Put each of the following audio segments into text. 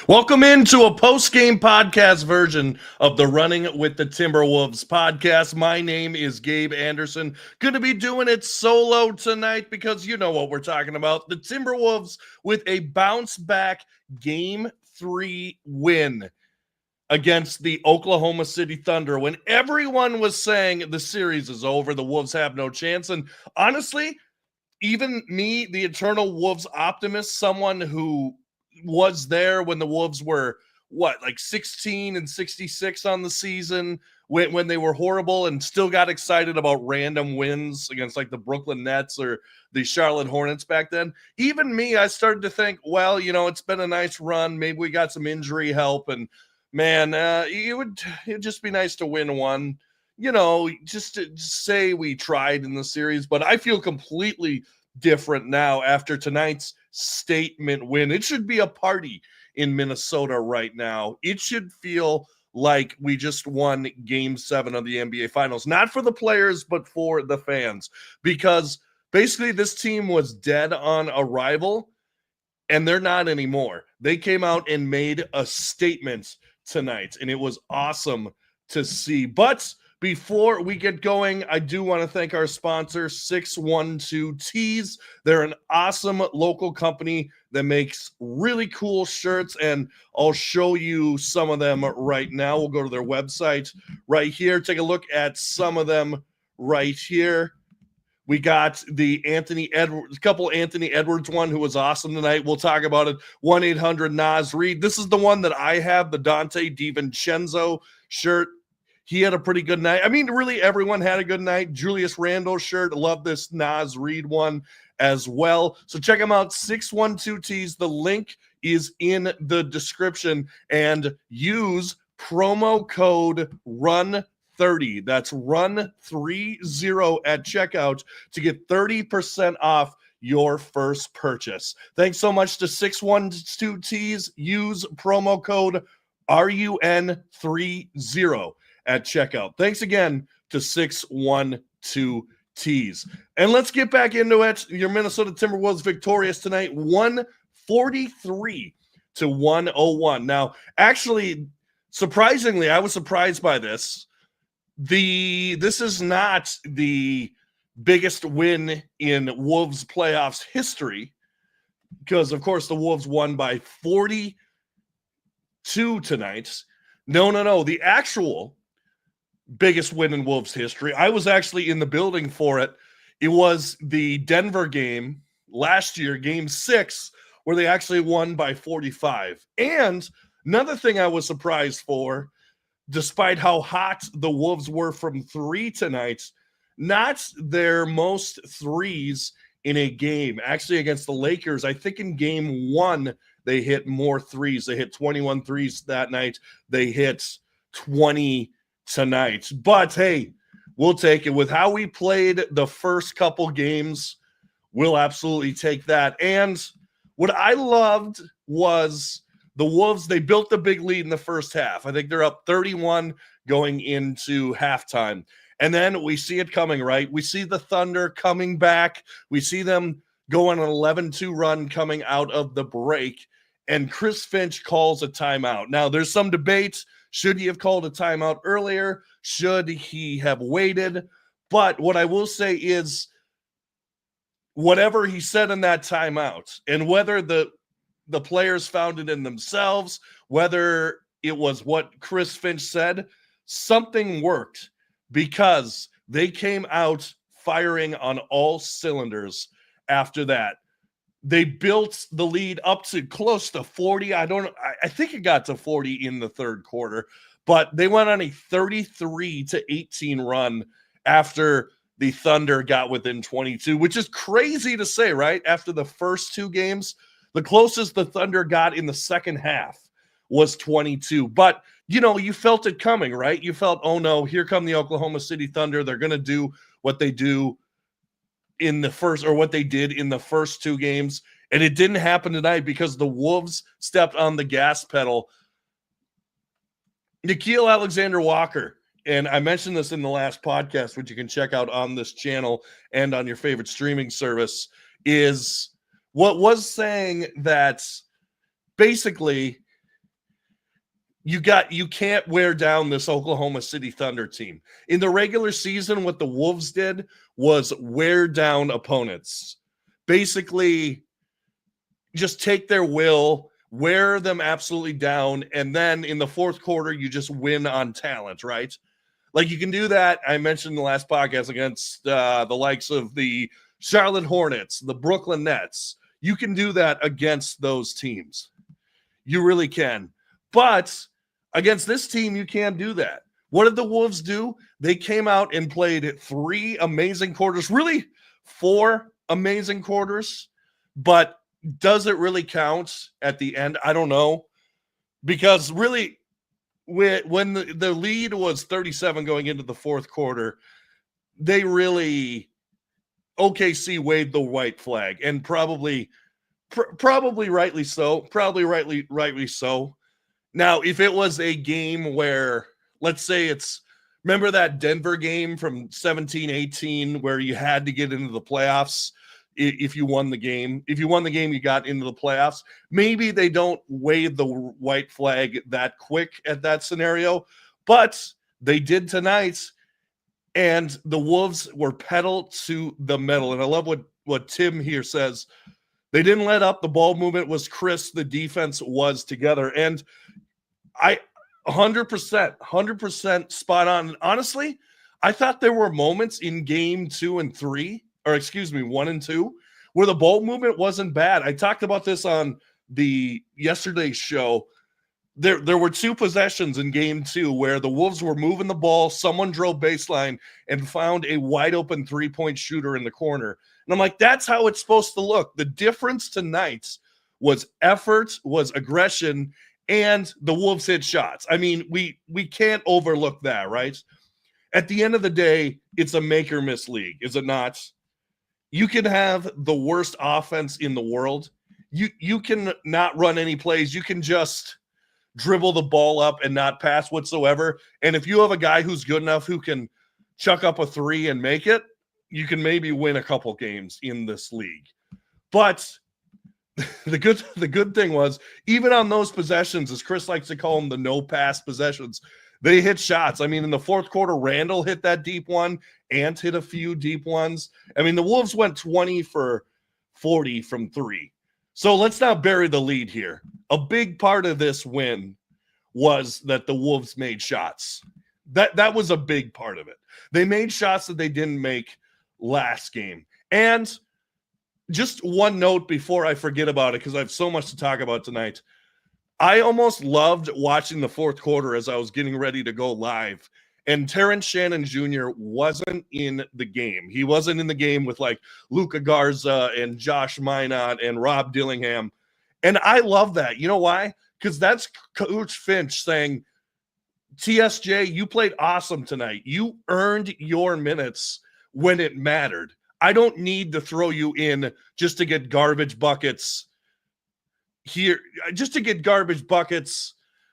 Welcome into a post-game podcast version of the Running with the Timberwolves podcast. My name is Gabe Anderson. Going to be doing it solo tonight because you know what we're talking about. The Timberwolves with a bounce-back Game 3 win against the Oklahoma City Thunder when everyone was saying the series is over, the Wolves have no chance. And honestly, even me, the eternal Wolves optimist, someone who was there when the Wolves were like 16 and 66 on the season when they were horrible and still got excited about random wins against like the Brooklyn Nets or the Charlotte Hornets back then. Even me, I started to think, well, it's been a nice run. Maybe we got some injury help and man, it'd just be nice to win one. Just to say we tried in the series, but I feel completely different now after tonight's statement win. It should be a party in Minnesota right now. It should feel like we just won Game 7 of the NBA Finals, not for the players, but for the fans, because basically this team was dead on arrival, and they're not anymore. They came out and made a statement tonight, and it was awesome to see. But before we get going, I do want to thank our sponsor, 612 Tees. They're an awesome local company that makes really cool shirts, and I'll show you some of them right now. We'll go to their website right here. Take a look at some of them right here. We got the couple Anthony Edwards one who was awesome tonight. We'll talk about it. 1-800-NAS Reed. This is the one that I have, the Dante DiVincenzo shirt. He had a pretty good night. I mean, really, everyone had a good night. Julius Randle shirt. Love this Nas Reed one as well. So check them out, 612 Tees. The link is in the description. And use promo code RUN30. That's RUN30 at checkout to get 30% off your first purchase. Thanks so much to 612 Tees. Use promo code RUN30 at checkout. Thanks again to 612 Tees. And let's get back into it. Your Minnesota Timberwolves victorious tonight, 143-101. Now, actually, surprisingly, I was surprised by this. This is not the biggest win in Wolves playoffs history because, of course, the Wolves won by 42 tonight. No. The actual biggest win in Wolves history, I was actually in the building for it. It was the Denver game last year, Game 6, where they actually won by 45. And another thing I was surprised for, despite how hot the Wolves were from three tonight, not their most threes in a game. Actually, against the Lakers, I think in Game 1, they hit more threes. They hit 21 threes that night. They hit 20 tonight. But, hey, we'll take it. With how we played the first couple games, we'll absolutely take that. And what I loved was the Wolves, they built the big lead in the first half. I think they're up 31 going into halftime. And then we see it coming, right? We see the Thunder coming back. We see them go on an 11-2 run coming out of the break. And Chris Finch calls a timeout. Now, there's some debate. Should he have called a timeout earlier? Should he have waited? But what I will say is whatever he said in that timeout, and whether the players found it in themselves, whether it was what Chris Finch said, something worked because they came out firing on all cylinders after that. They built the lead up to close to 40. I think it got to 40 in the third quarter, but they went on a 33-18 run after the Thunder got within 22, which is crazy to say, right? After the first two games, the closest the Thunder got in the second half was 22. But, you felt it coming, right? You felt, oh no, here come the Oklahoma City Thunder. They're going to do what they do in the first, or what they did in the first two games. And it didn't happen tonight because the Wolves stepped on the gas pedal. Nickeil Alexander-Walker, and I mentioned this in the last podcast, which you can check out on this channel and on your favorite streaming service, is what was saying that basically you can't wear down this Oklahoma City Thunder team. In the regular season, what the Wolves did was wear down opponents. Basically, just take their will, wear them absolutely down, and then in the fourth quarter, you just win on talent, right? Like you can do that. I mentioned in the last podcast against the likes of the Charlotte Hornets, the Brooklyn Nets. You can do that against those teams. You really can. But against this team, you can't do that. What did the Wolves do? They came out and played 3 amazing quarters, really 4 amazing quarters. But does it really count at the end? I don't know. Because really, when the lead was 37 going into the fourth quarter, they really, OKC waved the white flag, and probably rightly so. Probably rightly so. Now, if it was a game where, let's say remember that Denver game from 17-18 where you had to get into the playoffs if you won the game. If you won the game, you got into the playoffs. Maybe they don't wave the white flag that quick at that scenario, but they did tonight, and the Wolves were pedal to the metal. And I love what Tim here says. They didn't let up. The ball movement was crisp. The defense was together. And I 100% spot on. Honestly, I thought there were moments in game 2 and 3, or excuse me, 1 and 2, where the ball movement wasn't bad. I talked about this on the yesterday's show. There were 2 possessions in game 2 where the Wolves were moving the ball. Someone drove baseline and found a wide open 3-point shooter in the corner. And I'm like, that's how it's supposed to look. The difference tonight was effort, was aggression, and the Wolves hit shots. I mean, we can't overlook that, right? At the end of the day, it's a make or miss league, is it not? You can have the worst offense in the world. You can not run any plays. You can just dribble the ball up and not pass whatsoever. And if you have a guy who's good enough who can chuck up a 3 and make it, you can maybe win a couple games in this league. But the good thing was, even on those possessions, as Chris likes to call them, the no pass possessions, they hit shots. I mean, in the fourth quarter, Randall hit that deep one. Ant hit a few deep ones. I mean, the Wolves went 20 for 40 from 3. So let's not bury the lead here. A big part of this win was that the Wolves made shots. That was a big part of it. They made shots that they didn't make last game. And just one note before I forget about it, because I have so much to talk about tonight. I almost loved watching the fourth quarter as I was getting ready to go live. And Terrence Shannon Jr. wasn't in the game. He wasn't in the game with like Luka Garza and Josh Minot and Rob Dillingham. And I love that. You know why? Because that's Coach Finch saying, TSJ, you played awesome tonight. You earned your minutes when it mattered. I don't need to throw you in just to get garbage buckets here,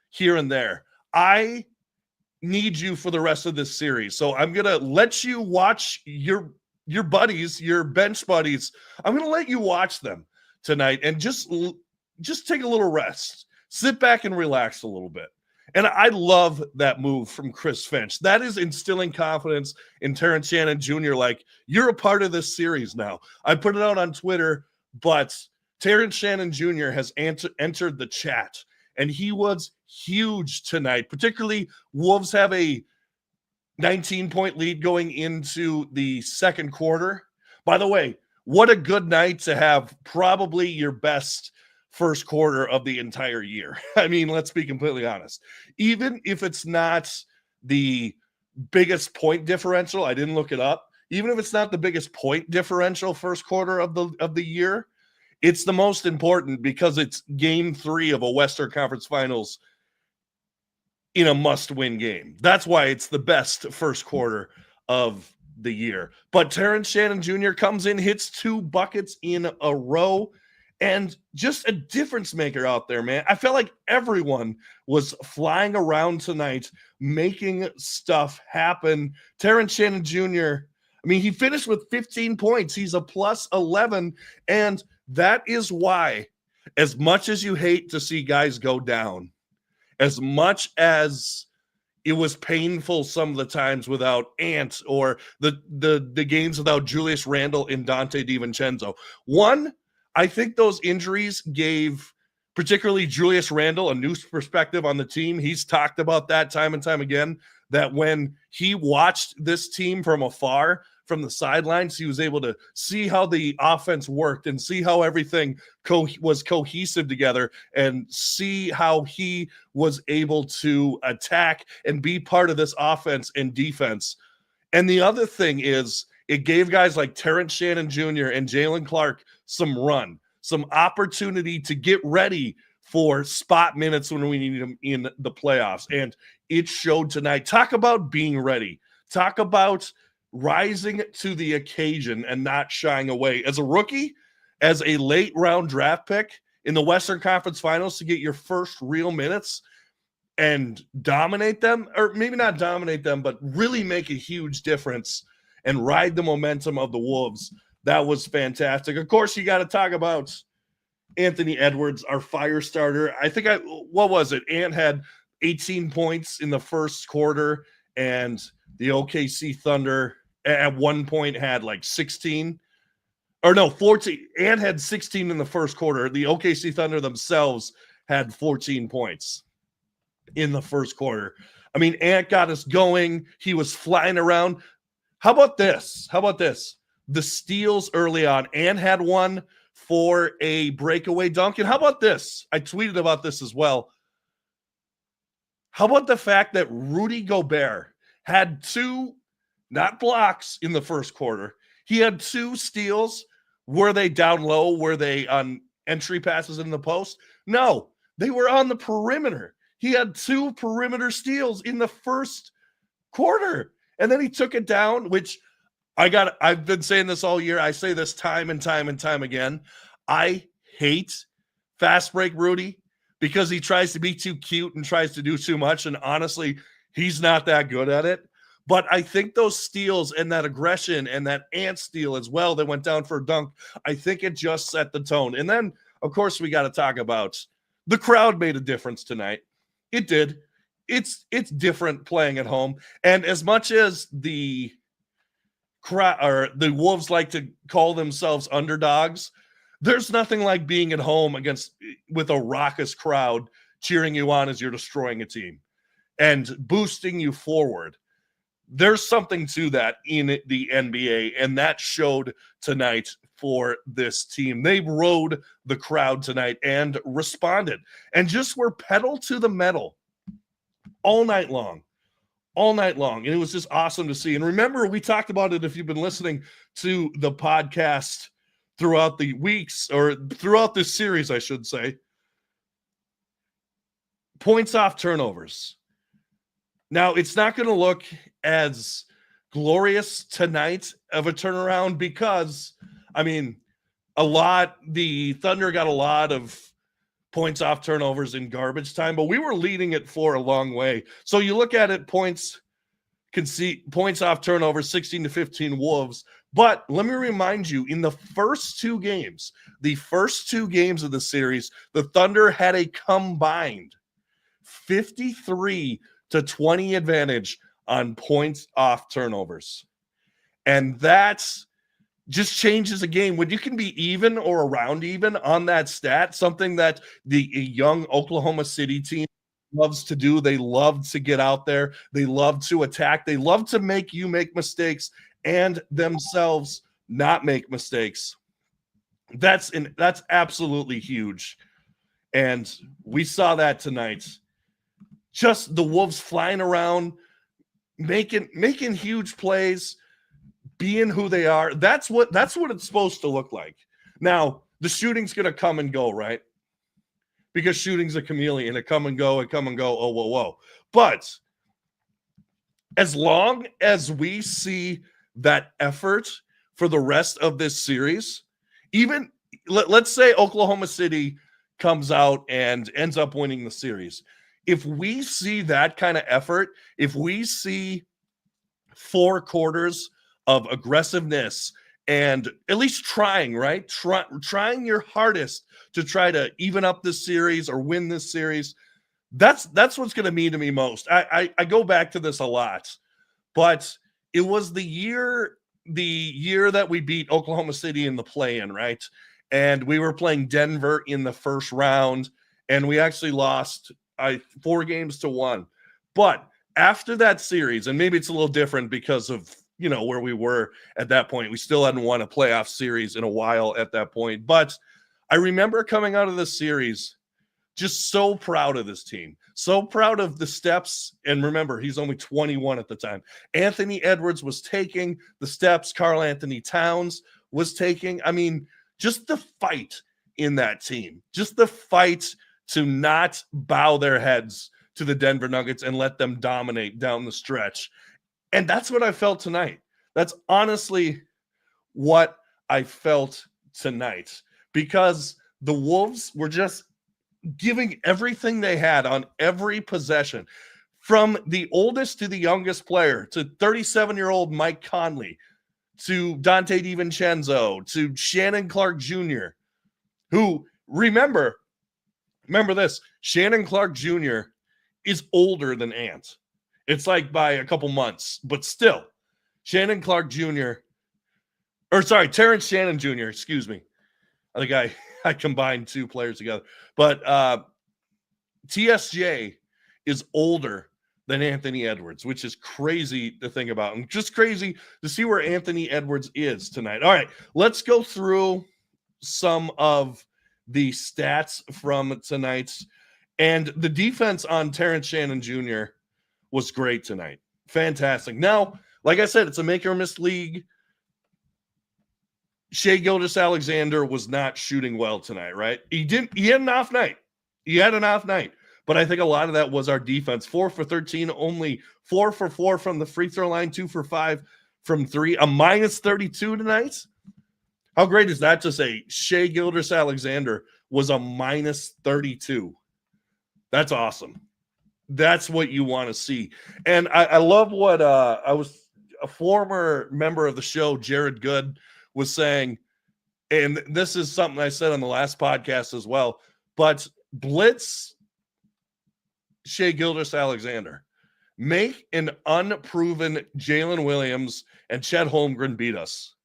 here and there. I need you for the rest of this series. So I'm going to let you watch your buddies, your bench buddies. I'm going to let you watch them tonight and just take a little rest. Sit back and relax a little bit. And I love that move from Chris Finch. That is instilling confidence in Terrence Shannon Jr. Like, you're a part of this series now. I put it out on Twitter, but Terrence Shannon Jr. has entered the chat, and he was huge tonight. Particularly, Wolves have a 19-point lead going into the second quarter. By the way, what a good night to have probably your best first quarter of the entire year. I mean, let's be completely honest. Even if it's not the biggest point differential, I didn't look it up. Even if it's not the biggest point differential first quarter of the year, it's the most important because it's game 3 of a Western Conference Finals in a must-win game. That's why it's the best first quarter of the year. But Terrence Shannon Jr. comes in, hits 2 buckets in a row, and just a difference maker out there, man. I felt like everyone was flying around tonight, making stuff happen. Terrence Shannon Jr., I mean, he finished with 15 points. He's a plus 11, and that is why, as much as you hate to see guys go down, as much as it was painful some of the times without Ant or the games without Julius Randle and Dante DiVincenzo. One, I think those injuries gave particularly Julius Randle a new perspective on the team. He's talked about that time and time again, that when he watched this team from afar, from the sidelines, he was able to see how the offense worked and see how everything was cohesive together and see how he was able to attack and be part of this offense and defense. And the other thing is it gave guys like Terrence Shannon Jr. and Jalen Clark some run, some opportunity to get ready for spot minutes when we need them in the playoffs. And it showed tonight. Talk about being ready. Talk about rising to the occasion and not shying away. As a rookie, as a late round draft pick in the Western Conference Finals, to get your first real minutes and dominate them, or maybe not dominate them, but really make a huge difference and ride the momentum of the Wolves. That was fantastic. Of course, you got to talk about Anthony Edwards, our fire starter. What was it? Ant had 18 points in the first quarter, and the OKC Thunder at one point had like 16. Or no, 14. Ant had 16 in the first quarter. The OKC Thunder themselves had 14 points in the first quarter. I mean, Ant got us going. He was flying around. How about this? The steals early on. Ant had one for a breakaway dunk. And how about this? I tweeted about this as well. How about the fact that Rudy Gobert had two, not blocks in the first quarter. He had two steals. Were they down low? Were they on entry passes in the post? No, they were on the perimeter. He had two perimeter steals in the first quarter. And then he took it down, which I've been saying this all year. I say this time and time and time again. I hate fast break Rudy because he tries to be too cute and tries to do too much. And honestly, he's not that good at it. But I think those steals and that aggression and that Ant steal as well that went down for a dunk, I think it just set the tone. And then, of course, we got to talk about the crowd made a difference tonight. It did. It's different playing at home. And as much as the Wolves like to call themselves underdogs, there's nothing like being at home with a raucous crowd cheering you on as you're destroying a team and boosting you forward. There's something to that in the NBA, and that showed tonight for this team. They rode the crowd tonight and responded and just were pedal to the metal all night long. And it was just awesome to see. And remember, we talked about it if you've been listening to the podcast throughout the weeks or throughout this series, I should say. Points off turnovers. Now, it's not going to look as glorious tonight of a turnaround because, I mean, the Thunder got a lot of points off turnovers in garbage time, but we were leading it for a long way. So you look at it, points off turnovers, 16-15 Wolves. But let me remind you, in the first two games of the series, the Thunder had a combined 53-20 advantage on points off turnovers. And that's just changes a game. When you can be even or around even on that stat, something that the young Oklahoma City team loves to do. They love to get out there. They love to attack. They love to make you make mistakes and themselves not make mistakes. That's absolutely huge. And we saw that tonight. Just the Wolves flying around, making huge plays, being who they are. That's what it's supposed to look like. Now, the shooting's going to come and go, right? Because shooting's a chameleon. It come and go. Oh, whoa. But as long as we see that effort for the rest of this series, even let's say Oklahoma City comes out and ends up winning the series. If we see that kind of effort, if we see 4 quarters of aggressiveness and at least trying, right? Trying your hardest to try to even up this series or win this series, That's what's going to mean to me most. I go back to this a lot, but it was the year that we beat Oklahoma City in the play-in, right? And we were playing Denver in the first round, and we actually lost 4-1. But after that series, and maybe it's a little different because of where we were at that point. We still hadn't won a playoff series in a while at that point. But I remember coming out of the series just so proud of this team, so proud of the steps. And remember, he's only 21 at the time. Anthony Edwards was taking the steps. Karl Anthony Towns was taking. I mean, just the fight in that team, just the fight to not bow their heads to the Denver Nuggets and let them dominate down the stretch. And that's what I felt tonight. That's honestly what I felt tonight, because the Wolves were just giving everything they had on every possession, from the oldest to the youngest player, to 37-year-old Mike Conley, to Dante DiVincenzo, to Shannon Clark Jr., who, remember this, Shannon Clark Jr. is older than Ant. It's like by a couple months, but still, Terrence Shannon Jr., excuse me. I think I combined two players together. But TSJ is older than Anthony Edwards, which is crazy to think about, and just crazy to see where Anthony Edwards is tonight. All right, let's go through some of the stats from tonight's. And the defense on Terrence Shannon Jr. was great tonight. Fantastic. Now, like I said, it's a make or miss league. Shai Gilgeous-Alexander was not shooting well tonight, right? He had an off night. But I think a lot of that was our defense. 4 for 13, only 4 for 4 from the free throw line, 2 for 5 from 3, a minus 32 tonight. How great is that to say Shai Gilgeous-Alexander was a minus 32? That's awesome. That's what you want to see. And I love what I was a former member of the show, Jared Good, was saying, and this is something I said on the last podcast as well, but blitz Shai Gilgeous-Alexander. Make an unproven Jalen Williams and Chet Holmgren beat us.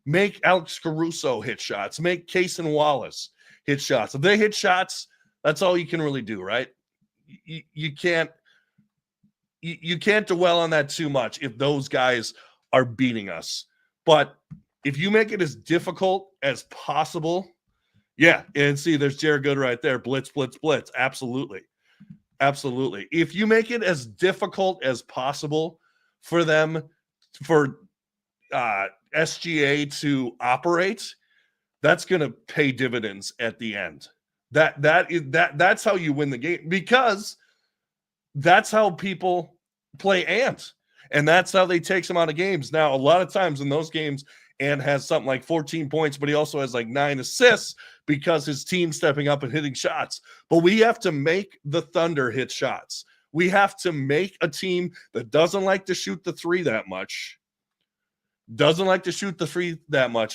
Make Alex Caruso hit shots. Make Cason Wallace hit shots. If they hit shots, that's all you can really do, right? You can't dwell on that too much if those guys are beating us. But if you make it as difficult as possible, yeah, and see, there's Jared Good right there. Blitz, blitz, blitz. Absolutely. Absolutely. If you make it as difficult as possible for them, for SGA to operate, that's going to pay dividends at the end. That's how you win the game, because that's how people play Ant, and that's how they take some out of games. Now, a lot of times in those games, Ant has something like 14 points, but he also has like 9 assists because his team's stepping up and hitting shots. But we have to make the Thunder hit shots. We have to make a team that doesn't like to shoot the three that much,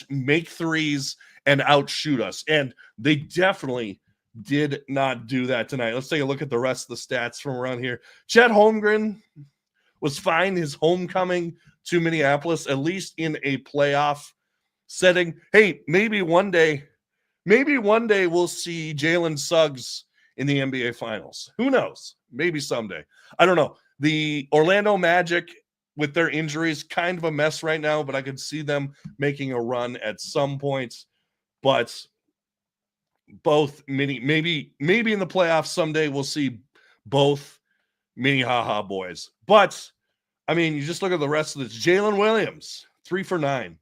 make threes and outshoot us. And they definitely did not do that tonight. Let's take a look at the rest of the stats from around here. Chet Holmgren was fine. His homecoming to Minneapolis, at least in a playoff setting. Hey, maybe one day we'll see Jalen Suggs in the NBA Finals. Who knows? Maybe someday. I don't know. The Orlando Magic, with their injuries, kind of a mess right now, but I could see them making a run at some point. But both maybe in the playoffs someday we'll see both Minnehaha boys. But I mean, you just look at the rest of this. Jalen Williams, 3 for 9.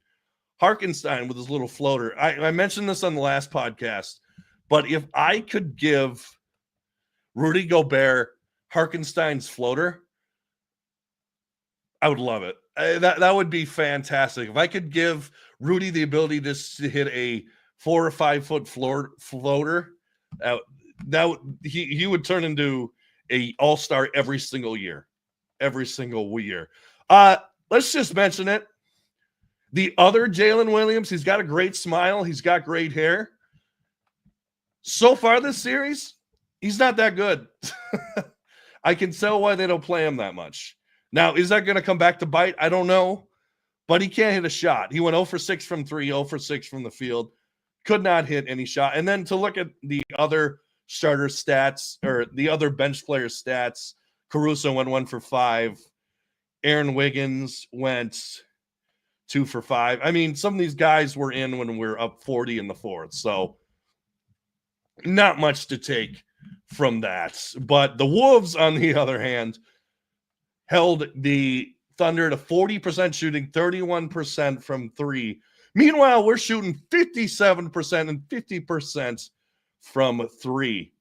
Harkenstein with his little floater. I mentioned this on the last podcast, but if I could give Rudy Gobert Harkenstein's floater, I would love it. That would be fantastic. If I could give Rudy the ability to hit a 4 or 5 foot floater, he would turn into a all-star every single year. Let's just mention it. The other Jalen Williams, he's got a great smile. He's got great hair. So far this series, He's not that good. I can tell why they don't play him that much. Now, is that going to come back to bite? I don't know, but he can't hit a shot. He went 0 for 6 from 3, 0 for 6 from the field. Could not hit any shot. And then to look at the other starter stats or the other bench player stats, Caruso went 1 for 5. Aaron Wiggins went 2 for 5. I mean, some of these guys were in when we were up 40 in the fourth. So not much to take from that. But the Wolves, on the other hand, held the Thunder to 40% shooting, 31% from 3. Meanwhile, we're shooting 57% and 50% from 3.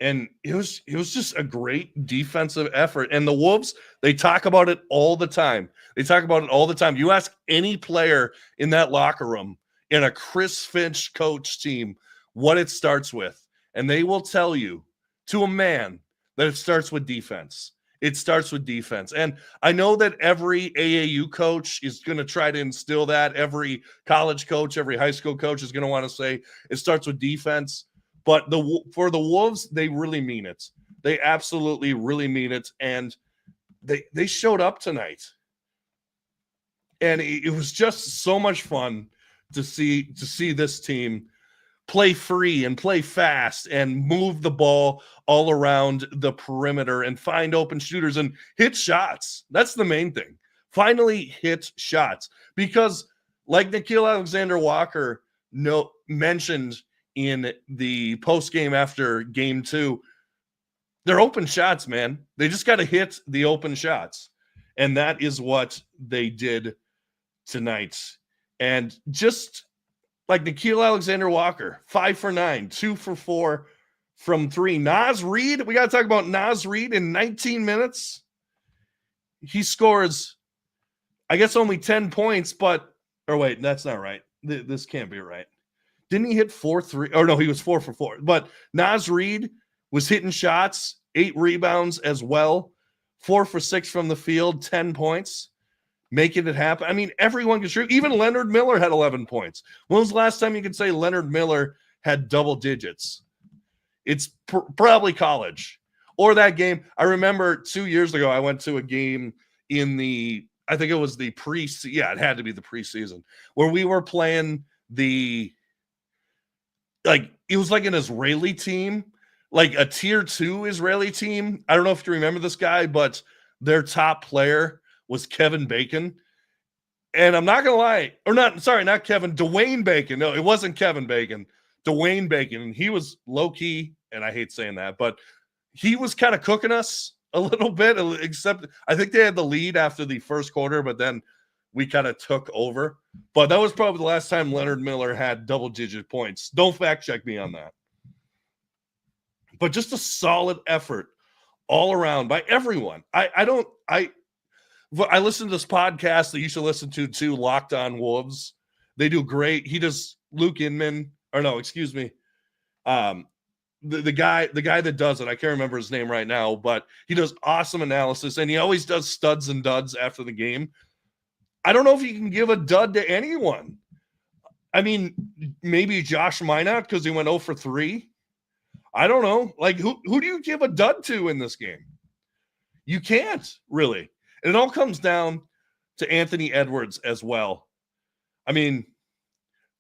And it was just a great defensive effort. And the Wolves, they talk about it all the time. You ask any player in that locker room in a Chris Finch coach team what it starts with, and they will tell you to a man that it starts with defense. It starts with defense. And I know that every AAU coach is going to try to instill that. Every college coach, every high school coach is going to want to say it starts with defense. But for the Wolves, they really mean it. They absolutely really mean it. And they showed up tonight. And it was just so much fun to see this team play free and play fast and move the ball all around the perimeter and find open shooters and hit shots. That's the main thing. Finally hit shots. Because like Nickeil Alexander-Walker mentioned in the post-game after game 2, they're open shots, man. They just got to hit the open shots. And that is what they did tonight. And just like Nickeil Alexander-Walker, 5 for 9, 2 for 4 from 3. Naz Reid, we got to talk about Naz Reid in 19 minutes. He scores, I guess, only 10 points, or wait, that's not right. This can't be right. Didn't he hit 4-3? Oh, no, he was 4 for 4. But Naz Reid was hitting shots, 8 rebounds as well, 4 for 6 from the field, 10 points. Making it happen. I mean, everyone can shoot. Even Leonard Miller had 11 points. When was the last time you could say Leonard Miller had double digits? It's probably college or that game. I remember 2 years ago, I went to a game in I think it was the preseason. Yeah, it had to be the preseason where we were playing it was like an Israeli team, like a tier 2 Israeli team. I don't know if you remember this guy, but their top player was Kevin Bacon. And I'm not going to lie, not Kevin, Dwayne Bacon. No, it wasn't Kevin Bacon, Dwayne Bacon. And he was low key, and I hate saying that, but he was kind of cooking us a little bit, except I think they had the lead after the first quarter, but then we kind of took over. But that was probably the last time Leonard Miller had double-digit points. Don't fact check me on that. But just a solid effort all around by everyone. I listen to this podcast that you should listen to too, Locked On Wolves. They do great. He does Luke Inman, or no, excuse me. The guy that does it, I can't remember his name right now, but he does awesome analysis, and he always does studs and duds after the game. I don't know if you can give a dud to anyone. I mean, maybe Josh Minot because he went 0 for 3. I don't know. Like, who do you give a dud to in this game? You can't, really. And it all comes down to Anthony Edwards as well. I mean,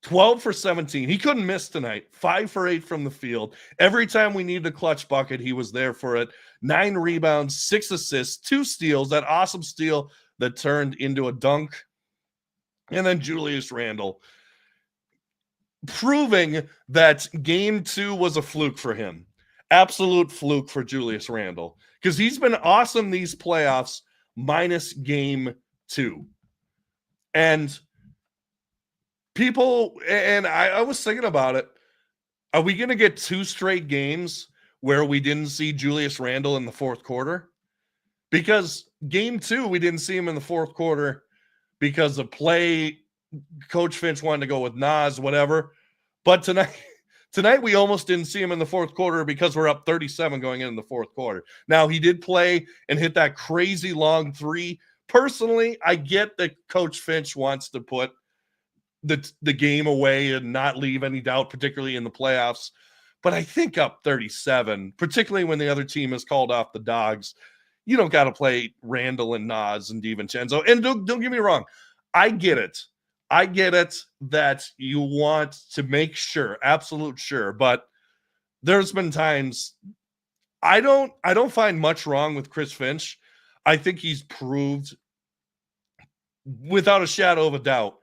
12 for 17. He couldn't miss tonight. 5 for 8 from the field. Every time we needed a clutch bucket, he was there for it. 9 rebounds, 6 assists, 2 steals. That awesome steal that turned into a dunk. And then Julius Randle, proving that game 2 was a fluke for him. Absolute fluke for Julius Randle. Because he's been awesome these playoffs, minus game 2. And people, and I was thinking about it, are we going to get 2 straight games where we didn't see Julius Randle in the fourth quarter? Because game 2, we didn't see him in the fourth quarter because of play. Coach Finch wanted to go with Nas, whatever. But tonight we almost didn't see him in the fourth quarter because we're up 37 going into the fourth quarter. Now, he did play and hit that crazy long 3. Personally, I get that Coach Finch wants to put the game away and not leave any doubt, particularly in the playoffs. But I think up 37, particularly when the other team has called off the dogs, you don't got to play Randall and Nas and DiVincenzo. And don't get me wrong. I get it. I get it that you want to make sure, absolute sure, but there's been times I don't find much wrong with Chris Finch. I think he's proved without a shadow of a doubt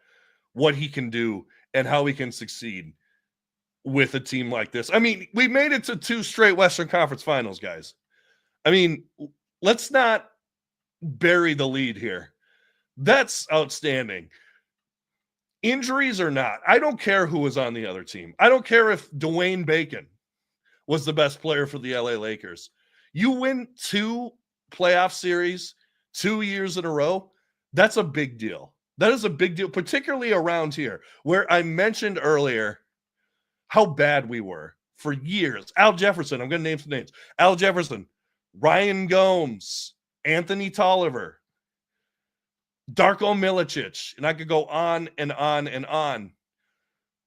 what he can do and how he can succeed with a team like this. I mean, we made it to 2 straight Western Conference Finals, guys. I mean, let's not bury the lead here. That's outstanding. Injuries or not, I don't care who was on the other team. I don't care if Dwayne Bacon was the best player for the LA Lakers. You win 2 playoff series 2 years in a row, that's a big deal. That is a big deal, particularly around here, where I mentioned earlier how bad we were for years. Al Jefferson, I'm going to name some names. Al Jefferson, Ryan Gomes, Anthony Tolliver, Darko Milicic, and I could go on and on and on.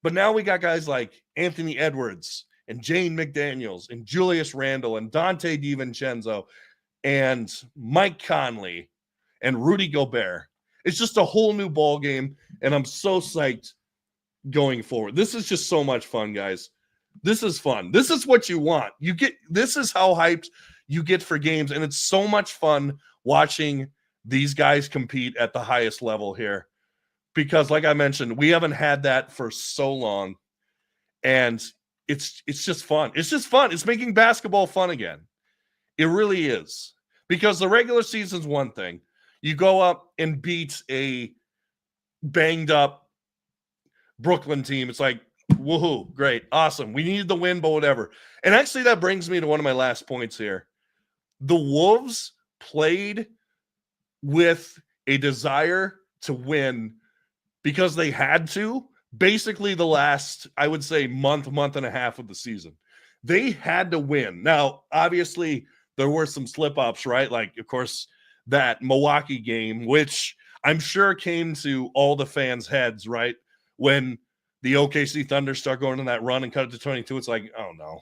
But now we got guys like Anthony Edwards and Jane McDaniels and Julius Randle and Dante DiVincenzo and Mike Conley and Rudy Gobert. It's just a whole new ball game, and I'm so psyched going forward. This is just so much fun, guys. This is fun. This is what you want. This is how hyped you get for games, and it's so much fun watching these guys compete at the highest level here. Because like I mentioned, we haven't had that for so long, and it's just fun. It's just fun. It's making basketball fun again. It really is. Because the regular season's one thing. You go up and beat a banged up Brooklyn team. It's like, woohoo, great, awesome. We needed the win, but whatever. And actually, that brings me to one of my last points here. The Wolves played with a desire to win because they had to, basically the last, I would say, month and a half of the season. They had to win. Now, obviously, there were some slip-ups, right? Like, of course, that Milwaukee game, which I'm sure came to all the fans' heads, right? When the OKC Thunder start going on that run and cut it to 22, it's like, oh no,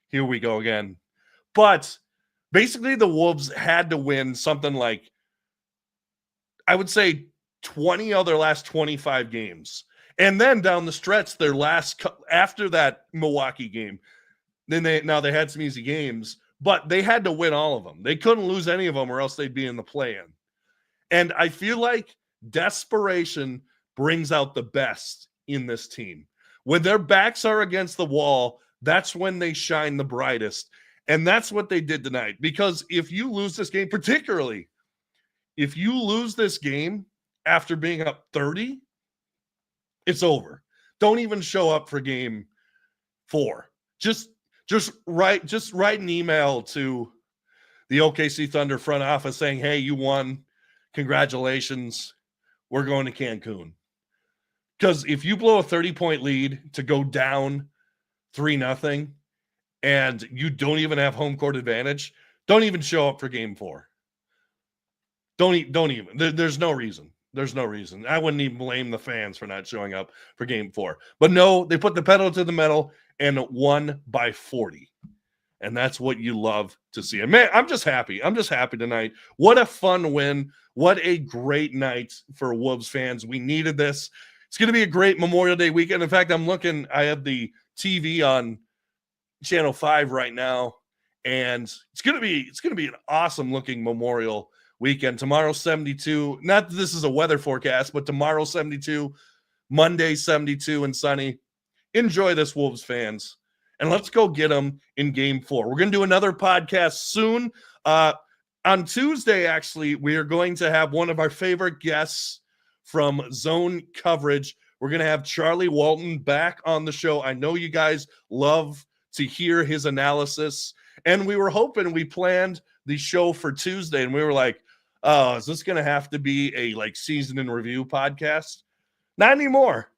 here we go again. But basically the Wolves had to win something like, I would say 20 of their last 25 games. And then down the stretch, after that Milwaukee game, then they had some easy games, but they had to win all of them. They couldn't lose any of them or else they'd be in the play-in. And I feel like desperation brings out the best in this team. When their backs are against the wall, that's when they shine the brightest. And that's what they did tonight. Because if you lose this game, particularly if you lose this game after being up 30, it's over. Don't even show up for game 4. Just write an email to the OKC Thunder front office saying, hey, you won. Congratulations. We're going to Cancun. Because if you blow a 30-point lead to go down 3-0 and you don't even have home court advantage, don't even show up for game 4. Don't even. There's no reason. There's no reason. I wouldn't even blame the fans for not showing up for game 4. But no, they put the pedal to the metal and won by 40. And that's what you love to see. And man, I'm just happy. I'm just happy tonight. What a fun win. What a great night for Wolves fans. We needed this. It's going to be a great Memorial Day weekend. In fact, I have the TV on Channel 5 right now, and it's going to be an awesome looking Memorial weekend. Tomorrow 72. Not that this is a weather forecast, but tomorrow 72, Monday 72 and sunny. Enjoy this, Wolves fans. And let's go get them in game 4. We're going to do another podcast soon. On Tuesday, actually, we are going to have one of our favorite guests from Zone Coverage. We're going to have Charlie Walton back on the show. I know you guys love to hear his analysis. And we planned the show for Tuesday, and we were like, oh, is this going to have to be a season in review podcast? Not anymore.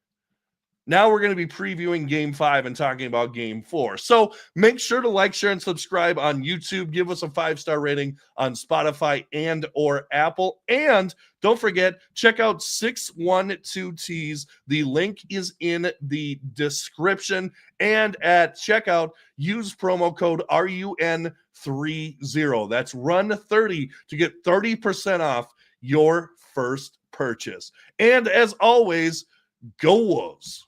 Now we're going to be previewing game 5 and talking about game 4. So make sure to like, share, and subscribe on YouTube. Give us a 5-star rating on Spotify and or Apple. And don't forget, check out 612 Tees. The link is in the description. And at checkout, use promo code RUN30. That's RUN30 to get 30% off your first purchase. And as always, go Wolves.